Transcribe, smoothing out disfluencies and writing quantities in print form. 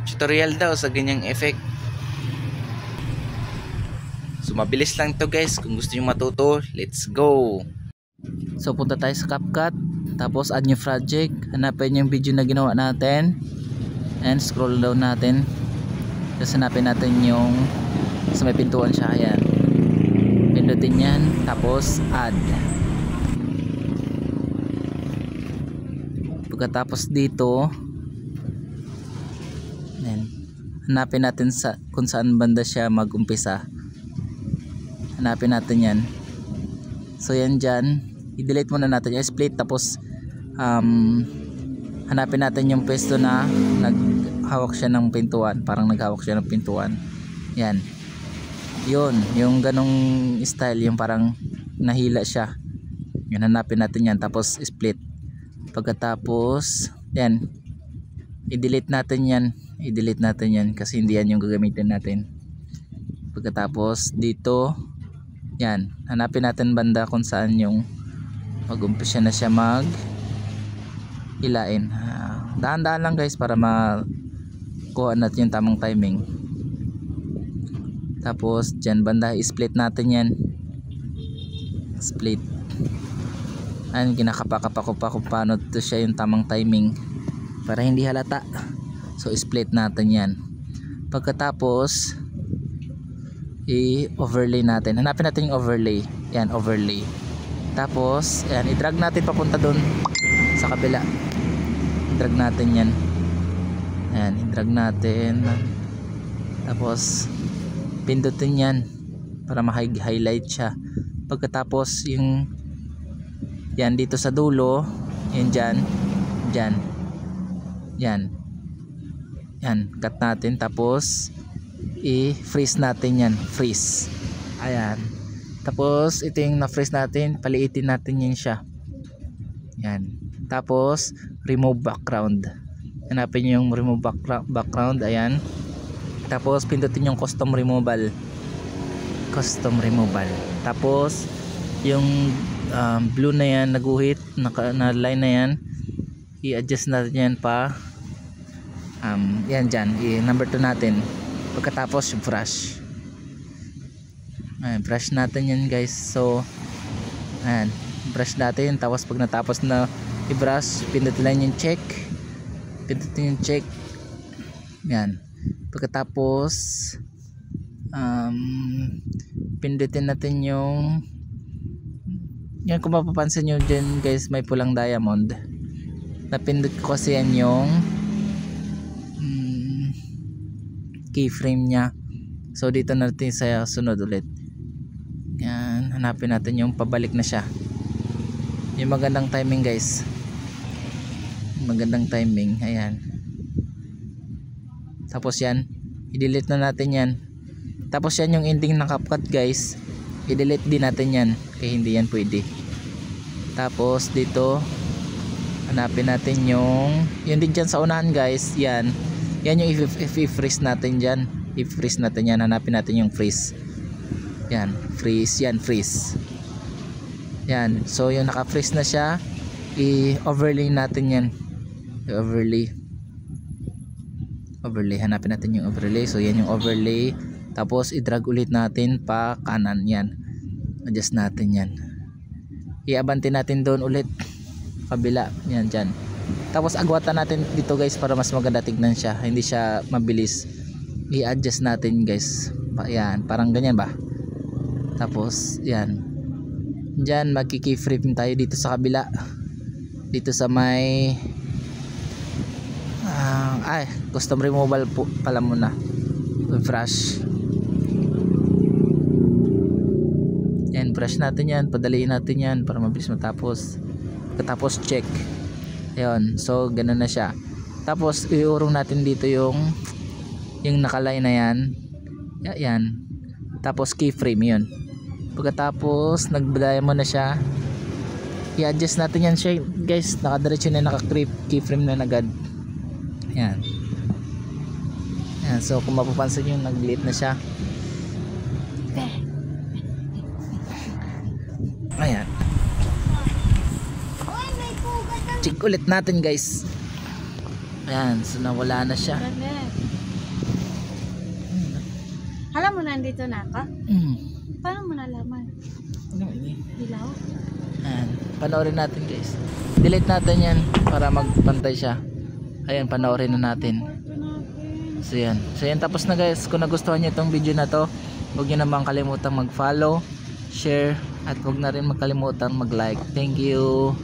tutorial daw sa ganyang effect. So mabilis lang to guys, kung gusto niyo matuto, let's go. So punta tayo sa CapCut, tapos add new project, hanapin yung video na ginawa natin and scroll down natin, tapos hanapin natin yung sa may pintuan siya. Ayan, pindutin yan, tapos add. Pagkatapos dito, ayan, hanapin natin kung saan banda siya mag-umpisa. Hanapin natin yan. So yan dyan, i-delete muna natin yung split, tapos hanapin natin yung pwesto na naghawak siya ng pintuan, parang naghawak siya ng pintuan. Yan, yun, yung ganong style, yung parang nahila siya. Yan, hanapin natin yan, tapos split. Pagkatapos yan, i-delete natin yan kasi hindi yan yung gagamitin natin. Pagkatapos dito, yan, hanapin natin banda kung saan yung mag-umpisa na siya mag hilain. Dahan-dahan lang guys para makuha natin yung tamang timing. Tapos dyan banda, i-split natin yan, split. Ayun, kinakapa-kapa ko pa kung paano to siya yung tamang timing para hindi halata. So split natin yan. Pagkatapos i-overlay natin, hanapin natin yung overlay. Yan, overlay. Tapos yan, i-drag natin papunta dun sa kabila. I-drag natin yan. Yan, i-drag natin. Tapos pindutin yan para ma-highlight siya. Pagkatapos yung yan dito sa dulo, yan dyan, yan, cut natin, tapos i-freeze natin yan, freeze. Ayan, tapos ito yung na-freeze natin, paliitin natin yan siya. Yan, tapos remove background, hanapin yung remove background. Ayan, tapos pindutin yung custom removal, tapos yung blue na yan, naguhit na line na yan, i-adjust natin yan pa yan dyan, number 2 natin. Pagkatapos brush, ayan, brush natin yan guys. So ayan, brush natin, tapos pag natapos na i-brush, pindutin lang yung check, yan. Pagkatapos pindutin natin yung yan, kung mapapansin nyo dyan guys, may pulang diamond. Napindot ko kasi yan yung keyframe nya. So dito natin sa sunod ulit. Yan, hanapin natin yung pabalik na siya. Yung magandang timing guys, magandang timing. Ayan, tapos yan, i-delete na natin yan. Tapos yan yung ending ng CapCut guys, i-delete din natin yan kaya hindi yan pwede. Tapos dito hanapin natin yung din dyan sa unahan guys. Yan yung i-freeze natin dyan, i-freeze natin yan. Hanapin natin yung freeze. Yan, freeze, yan, freeze. Yan, so yung naka-freeze na siya, i-overlay natin yan, i-overlay, hanapin natin yung overlay. So yan yung overlay, tapos i-drag ulit natin pa kanan. Yan, adjust natin yan, i-abante natin doon ulit kabila. Yan dyan, tapos agwatan natin dito guys para mas maganda tignan siya, hindi siya mabilis. I-adjust natin guys, yan, parang ganyan ba. Tapos yan, dyan magki-keyframe tayo dito sa kabila, dito sa may custom removal po pala muna, brush. Yan, brush natin yan, padaliin natin yan para mabilis matapos. Tapos check. Ayun, so ganun na siya. Tapos iurong natin dito yung nakalay na yan. Yan, tapos keyframe yun. Pagkatapos nag-diamond na siya, i-adjust natin yan siya guys, nakadiretso na, naka-keyframe na agad. Yan, so kung mapapansin nyo, nag-delete na siya. Ayan, check ulit natin guys. Ayan, so nawala na siya. Alam mo nandito na ako? Mm. Paano mo nalaman? Ano ini? Ilaw? Ayan, panoorin natin guys. Delete natin yan para magpantay siya. Ayan, panoorin na natin. Kwarto natin. So yan. So yan, tapos na guys. Kung nagustuhan nyo itong video na to, huwag nyo naman kalimutang mag-follow, share, at huwag na rin magkalimutang mag-like. Thank you.